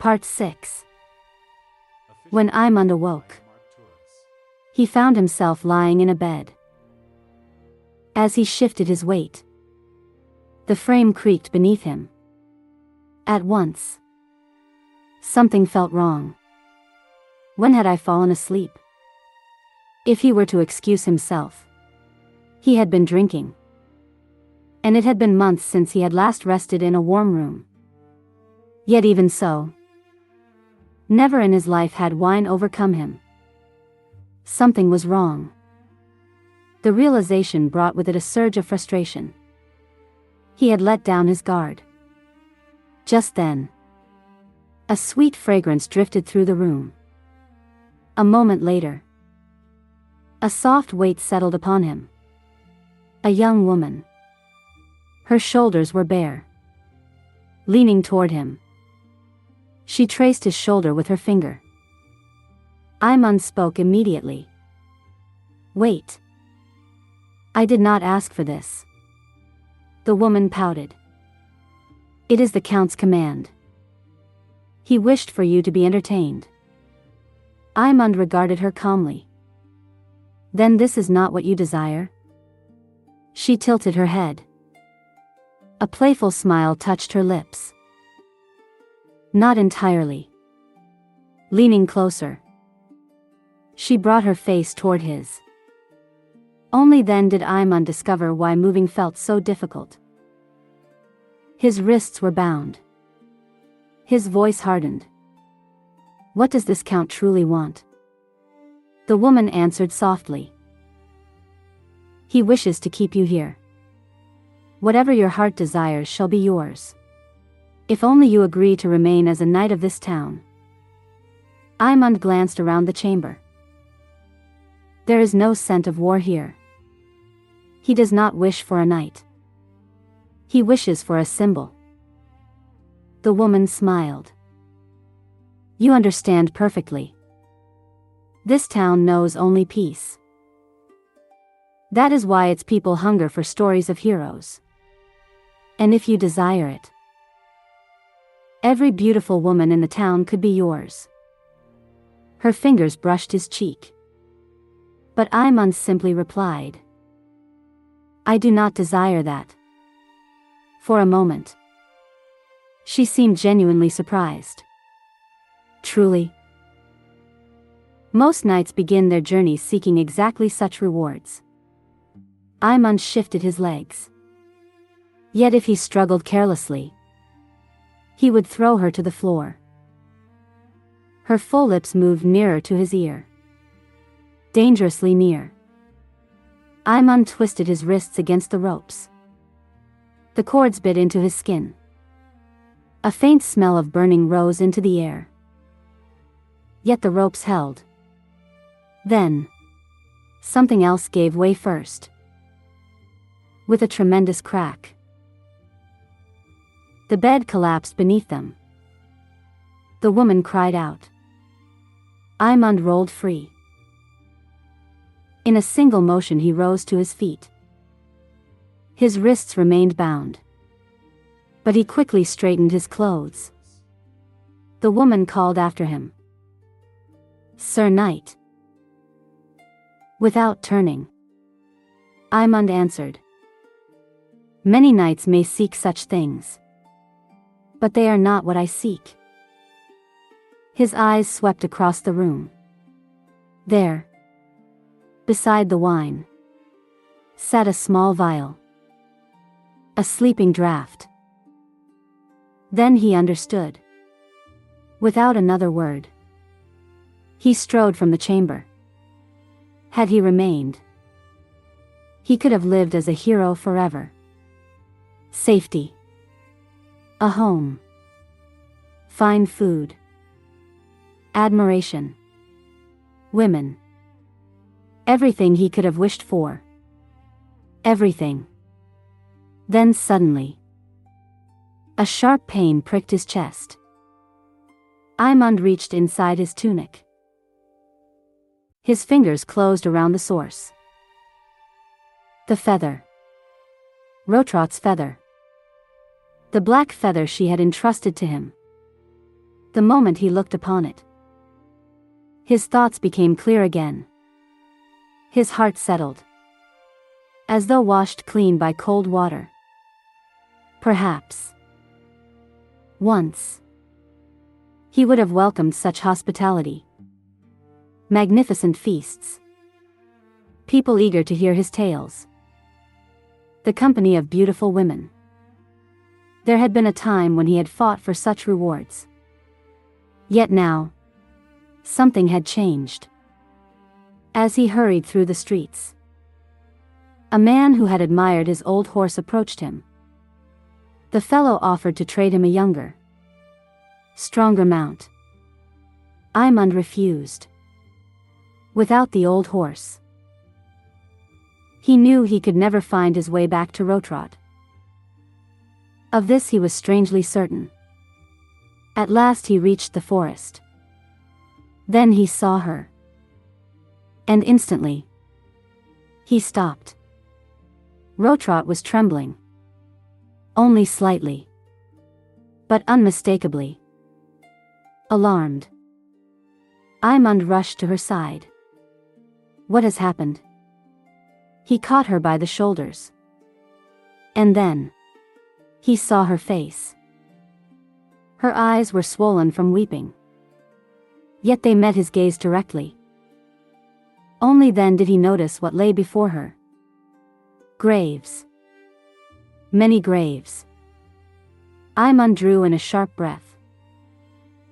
Part 6. When Eimund awoke, he found himself lying in a bed. As he shifted his weight, the frame creaked beneath him. At once, something felt wrong. When had I fallen asleep? If he were to excuse himself, he had been drinking. And it had been months since he had last rested in a warm room. Yet even so, never in his life had wine overcome him. Something was wrong. The realization brought with it a surge of frustration. He had let down his guard. Just then, a sweet fragrance drifted through the room. A moment later, a soft weight settled upon him. A young woman. Her shoulders were bare. Leaning toward him, she traced his shoulder with her finger. Eimund spoke immediately. "Wait. I did not ask for this." The woman pouted. "It is the Count's command. He wished for you to be entertained." Eimund regarded her calmly. "Then this is not what you desire?" She tilted her head. A playful smile touched her lips. "Not entirely." Leaning closer, she brought her face toward his. Only then did Eimund discover why moving felt so difficult. His wrists were bound. His voice hardened. "What does this Count truly want?" The woman answered softly. "He wishes to keep you here. Whatever your heart desires shall be yours. If only you agree to remain as a knight of this town." Eimund glanced around the chamber. There is no scent of war here. He does not wish for a knight. He wishes for a symbol. The woman smiled. "You understand perfectly. This town knows only peace. That is why its people hunger for stories of heroes. And if you desire it, every beautiful woman in the town could be yours." Her fingers brushed his cheek. But Eimund simply replied, "I do not desire that." For a moment, she seemed genuinely surprised. "Truly?" Most knights begin their journey seeking exactly such rewards. Eimund shifted his legs. Yet if he struggled carelessly, he would throw her to the floor. Her full lips moved nearer to his ear. Dangerously near. Eimund twisted his wrists against the ropes. The cords bit into his skin. A faint smell of burning rose into the air. Yet the ropes held. Then, something else gave way first. With a tremendous crack, the bed collapsed beneath them. The woman cried out. Eimund rolled free. In a single motion he rose to his feet. His wrists remained bound. But he quickly straightened his clothes. The woman called after him. "Sir Knight." Without turning, Eimund answered. "Many knights may seek such things, but they are not what I seek." His eyes swept across the room. There, beside the wine, sat a small vial. A sleeping draught. Then he understood. Without another word, he strode from the chamber. Had he remained, he could have lived as a hero forever. Safety. A home. Fine food. Admiration. Women. Everything he could have wished for. Everything. Then suddenly, a sharp pain pricked his chest. Eimund reached inside his tunic. His fingers closed around the source. The feather. Rotrot's feather. The black feather she had entrusted to him. The moment he looked upon it, his thoughts became clear again. His heart settled, as though washed clean by cold water. Perhaps once he would have welcomed such hospitality. Magnificent feasts, people eager to hear his tales, the company of beautiful women. There had been a time when he had fought for such rewards. Yet now, something had changed. As he hurried through the streets, a man who had admired his old horse approached him. The fellow offered to trade him a younger, stronger mount. Eimund refused. Without the old horse, he knew he could never find his way back to Rotrot. Of this he was strangely certain. At last he reached the forest. Then he saw her. And instantly, he stopped. Rotrot was trembling. Only slightly, but unmistakably alarmed. Eimund rushed to her side. What has happened? He caught her by the shoulders. And then he saw her face. Her eyes were swollen from weeping. Yet they met his gaze directly. Only then did he notice what lay before her. Graves. Many graves. Eimund drew in a sharp breath.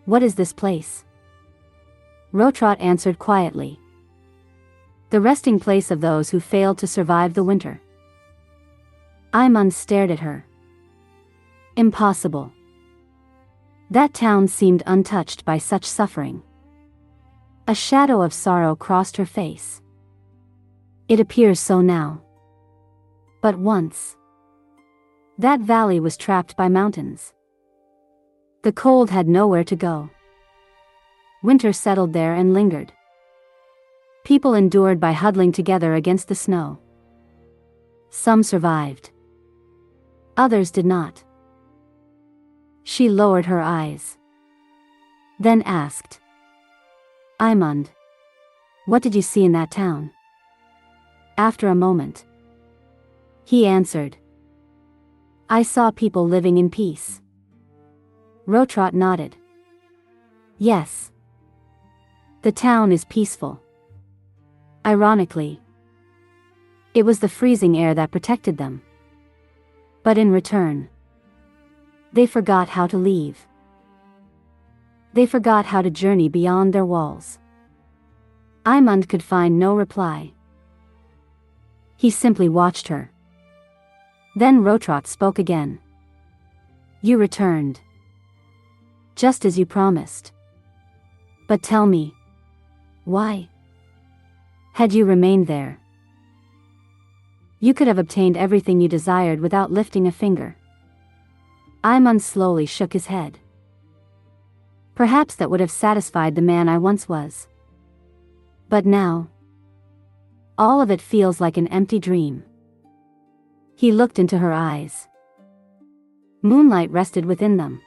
What is this place? Rotrot answered quietly. The resting place of those who failed to survive the winter. Eimund stared at her. Impossible. That town seemed untouched by such suffering. A shadow of sorrow crossed her face. It appears so now. But once, that valley was trapped by mountains. The cold had nowhere to go. Winter settled there and lingered. People endured by huddling together against the snow. Some survived. Others did not. She lowered her eyes. Then asked, Eimund, what did you see in that town? After a moment, he answered, I saw people living in peace. Rotrot nodded. Yes. The town is peaceful. Ironically, it was the freezing air that protected them. But in return, they forgot how to leave. They forgot how to journey beyond their walls. Eimund could find no reply. He simply watched her. Then Rotrot spoke again. You returned. Just as you promised. But tell me, why? Had you remained there, you could have obtained everything you desired without lifting a finger. Eimund slowly shook his head. Perhaps that would have satisfied the man I once was. But now, all of it feels like an empty dream. He looked into her eyes. Moonlight rested within them,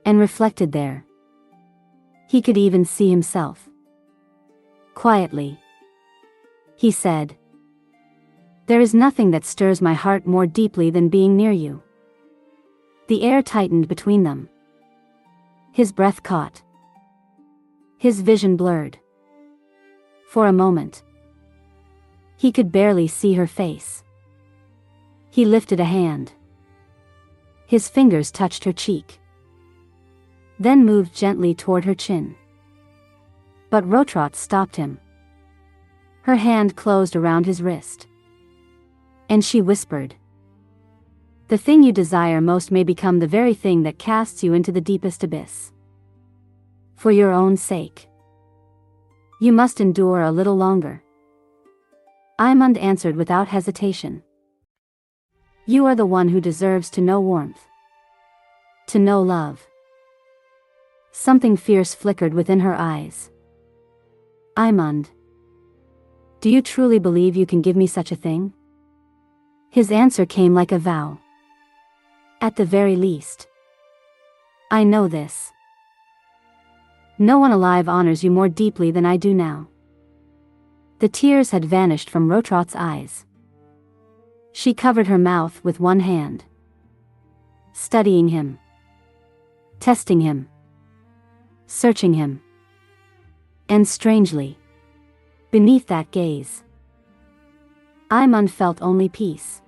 and reflected there. He could even see himself. Quietly, he said, there is nothing that stirs my heart more deeply than being near you. The air tightened between them. His breath caught. His vision blurred. For a moment, he could barely see her face. He lifted a hand. His fingers touched her cheek, then moved gently toward her chin. But Rotrot stopped him. Her hand closed around his wrist. And she whispered, the thing you desire most may become the very thing that casts you into the deepest abyss. For your own sake, you must endure a little longer. Eimund answered without hesitation. You are the one who deserves to know warmth, to know love. Something fierce flickered within her eyes. Eimund, do you truly believe you can give me such a thing? His answer came like a vow. At the very least, I know this. No one alive honors you more deeply than I do now." The tears had vanished from Rotrot's eyes. She covered her mouth with one hand. Studying him. Testing him. Searching him. And strangely, beneath that gaze, Eimund felt only peace.